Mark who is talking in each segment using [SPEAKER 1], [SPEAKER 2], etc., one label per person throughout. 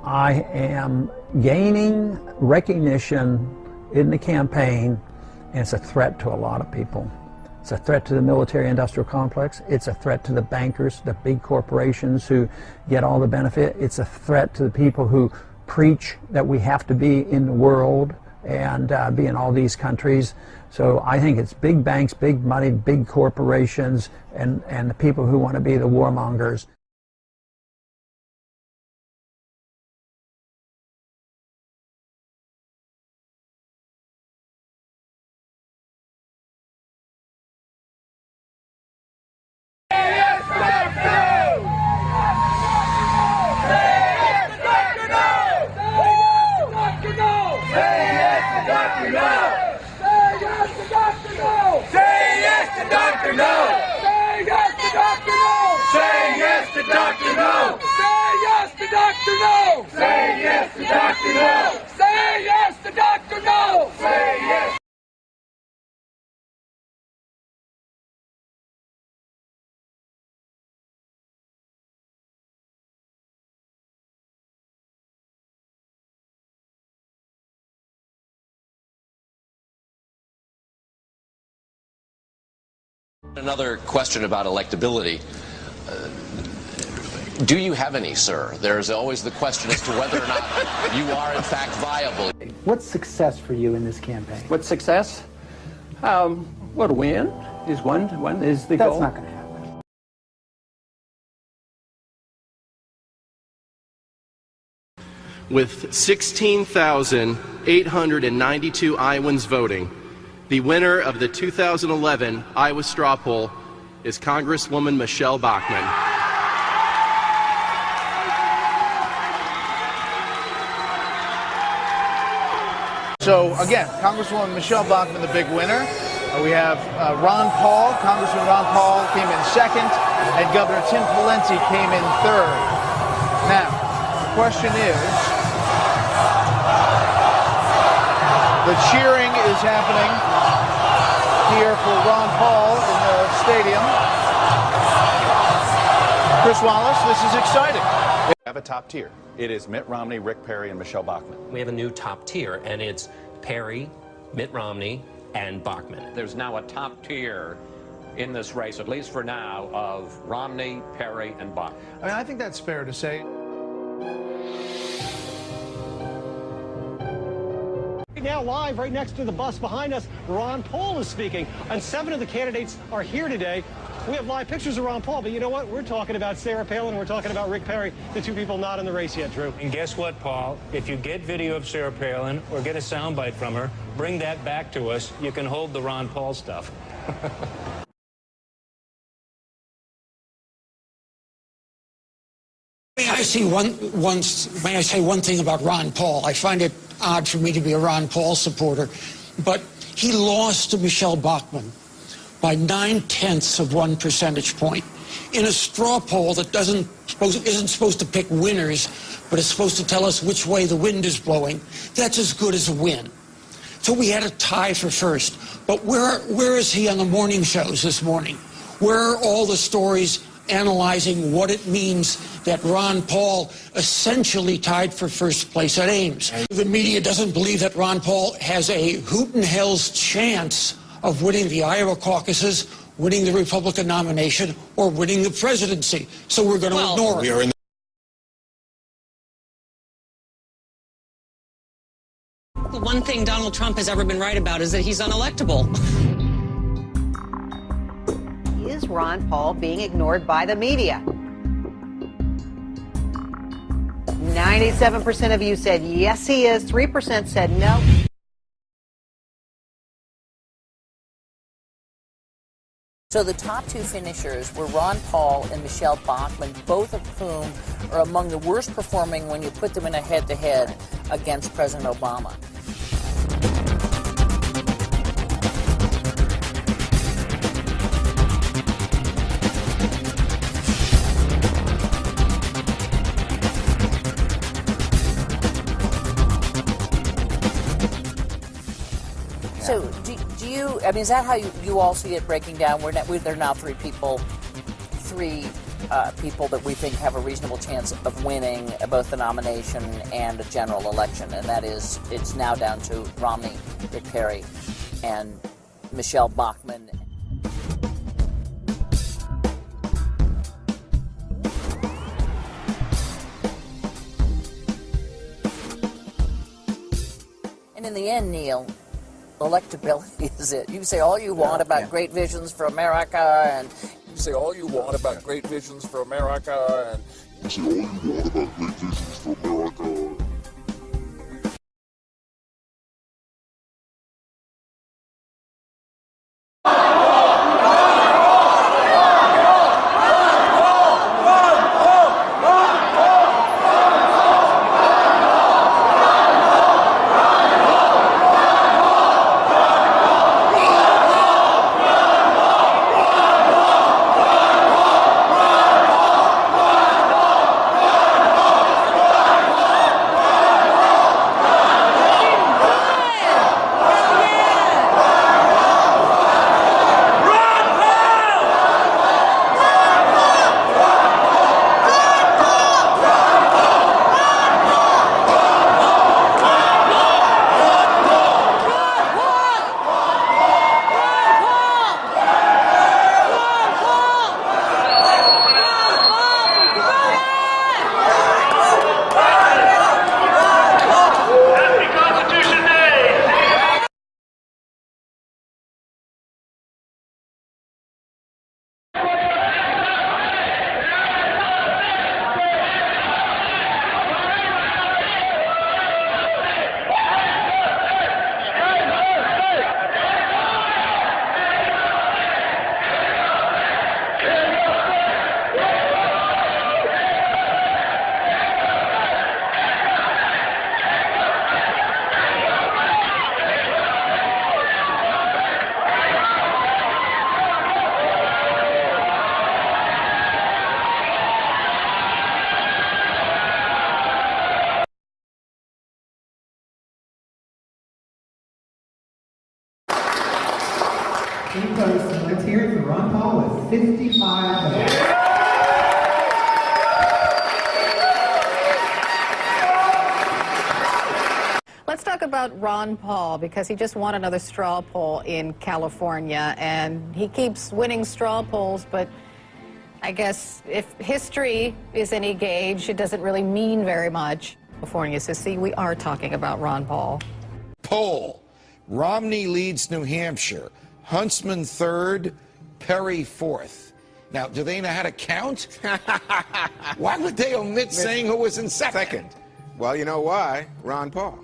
[SPEAKER 1] I am gaining recognition in the campaign, and it's a threat to a lot of people. It's a threat to the military-industrial complex. It's a threat to the bankers, the big corporations who get all the benefit. It's a threat to the people who preach that we have to be in the world and be in all these countries. So I think it's big banks, big money, big corporations, and the people who want to be the warmongers.
[SPEAKER 2] Dr. No! Say yes to Dr. No! Say yes to Dr. No! Say yes to Dr. No! Say yes!
[SPEAKER 3] Another question about electability. Do you have any, sir? There's always the question as to whether or not you are, in fact, viable.
[SPEAKER 4] What's success for you in this campaign?
[SPEAKER 1] What's success? Well, to win is one is the goal.
[SPEAKER 4] That's not going to happen.
[SPEAKER 5] With 16,892 Iowans voting, the winner of the 2011 Iowa straw poll is Congresswoman Michelle Bachmann.
[SPEAKER 6] So again, Congresswoman Michelle Bachmann, the big winner. We have Ron Paul. Congressman Ron Paul came in second, and Governor Tim Pawlenty came in third. Now, the question is, the cheering is happening here for Ron Paul in the stadium. Chris Wallace, this is exciting.
[SPEAKER 7] We have a top tier. It is Mitt Romney, Rick Perry, and Michelle Bachmann.
[SPEAKER 8] We have a new top tier, and it's Perry, Mitt Romney, and Bachmann.
[SPEAKER 9] There's now a top tier in this race, at least for now, of Romney, Perry, and Bachmann.
[SPEAKER 6] I mean, I think that's fair to say.
[SPEAKER 10] Now live right next to the bus behind us, Ron Paul is speaking, and 7 of the candidates are here today. We have live pictures of Ron Paul, but you know what? We're talking about Sarah Palin, we're talking about Rick Perry, the two people not in the race yet, Drew.
[SPEAKER 11] And guess what, Paul? If you get video of Sarah Palin or get a soundbite from her, bring that back to us. You can hold the Ron Paul stuff.
[SPEAKER 12] May I say one thing about Ron Paul? I find it odd for me to be a Ron Paul supporter, but he lost to Michelle Bachmann by 9/10 of 1 percentage point in a straw poll that isn't supposed to pick winners, but is supposed to tell us which way the wind is blowing. That's as good as a win. So we had a tie for first. But where is he on the morning shows this morning? Where are all the stories analyzing what it means that Ron Paul essentially tied for first place at Ames? The media doesn't believe that Ron Paul has a hoot and hell's chance of winning the Iowa caucuses, winning the Republican nomination, or winning the presidency. So we're going to ignore it.
[SPEAKER 13] The one thing Donald Trump has ever been right about is that he's unelectable.
[SPEAKER 14] Is Ron Paul being ignored by the media? 97% of you said yes, he is. 3% said no.
[SPEAKER 15] So the top two finishers were Ron Paul and Michelle Bachmann, both of whom are among the worst performing when you put them in a head-to-head against President Obama. So do you, I mean, is that how you all see it breaking down? There are now three people that we think have a reasonable chance of winning both the nomination and a general election, and that is, it's now down to Romney, Rick Perry, and Michelle Bachmann. And in the end, Neil, electability is it. You can say all you want about great visions for America, and
[SPEAKER 16] you say all you want about great visions for America, and you say all you want about great visions for America.
[SPEAKER 17] Let's hear it for Ron Paul with 55 votes.
[SPEAKER 18] Let's talk about Ron Paul, because he just won another straw poll in California, and he keeps winning straw polls, but I guess if history is any gauge, it doesn't really mean very much. California says, see, we are talking about Ron Paul.
[SPEAKER 19] Poll. Romney leads New Hampshire. Huntsman third, Perry fourth. Now, do they know how to count? Why would they omit saying who was in second?
[SPEAKER 20] Well, you know why? Ron Paul.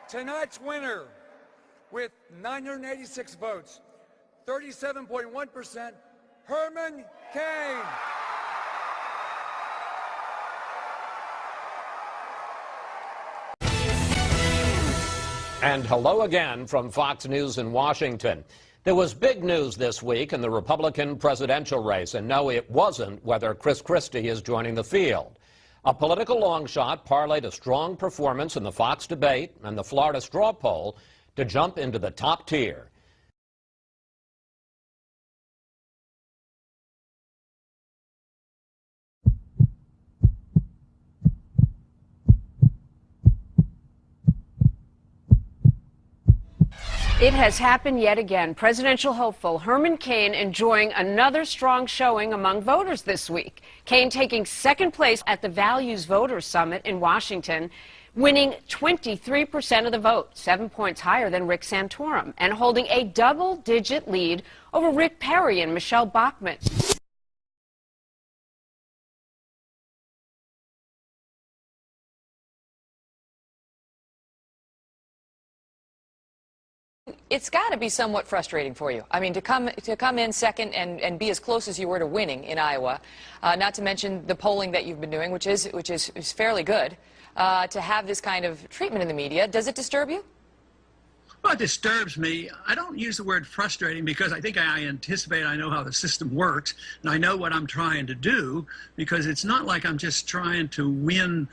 [SPEAKER 2] Tonight's winner with 986 votes, 37.1%, Herman Cain.
[SPEAKER 9] And hello again from Fox News in Washington. There was big news this week in the Republican presidential race, and no, it wasn't whether Chris Christie is joining the field. A political long shot parlayed a strong performance in the Fox debate and the Florida straw poll to jump into the top tier.
[SPEAKER 21] It has happened yet again. Presidential hopeful Herman Cain enjoying another strong showing among voters this week. Cain taking second place at the Values Voters Summit in Washington, winning 23% of the vote, 7 points higher than Rick Santorum, and holding a double-digit lead over Rick Perry and Michelle Bachmann.
[SPEAKER 22] It's got to be somewhat frustrating for you. I mean, to come in second and be as close as you were to winning in Iowa, not to mention the polling that you've been doing, which is fairly good, to have this kind of treatment in the media. Does it disturb you?
[SPEAKER 23] Well, it disturbs me. I don't use the word frustrating because I think I anticipate, I know how the system works, and I know what I'm trying to do, because it's not like I'm just trying to win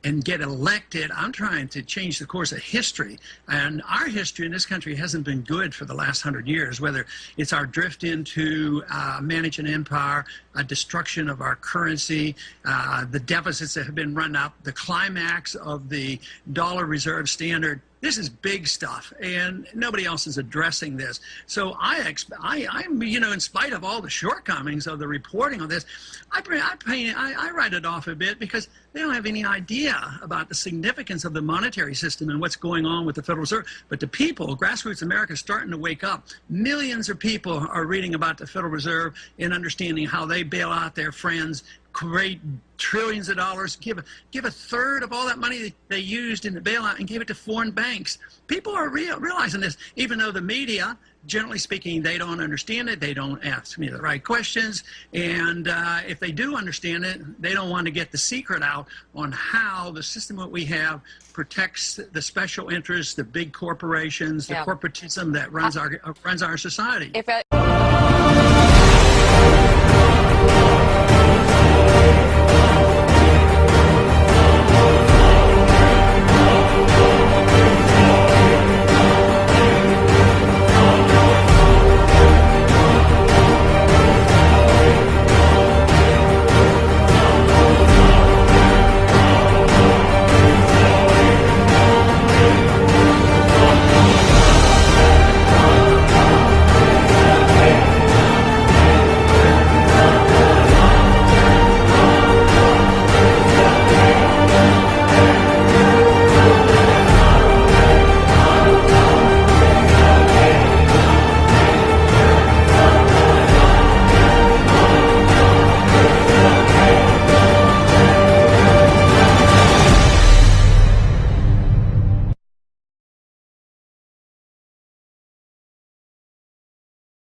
[SPEAKER 23] and get elected. I'm trying to change the course of history. And our history in this country hasn't been good for the last 100 years, whether it's our drift into manage an empire, a destruction of our currency, the deficits that have been run up, the climax of the dollar reserve standard. This is big stuff, and nobody else is addressing this. So I'm, you know, in spite of all the shortcomings of the reporting on this, I write it off a bit because they don't have any idea about the significance of the monetary system and what's going on with the Federal Reserve. But the people, grassroots America, is starting to wake up. Millions of people are reading about the Federal Reserve and understanding how they bail out their friends, create trillions of dollars, give a third of all that money they used in the bailout and gave it to foreign banks. People are realizing this, even though the media, generally speaking, they don't understand it. They don't ask me the right questions. And if they do understand it, they don't want to get the secret out on how the system that we have protects the special interests, the big corporations, the corporatism that runs our society.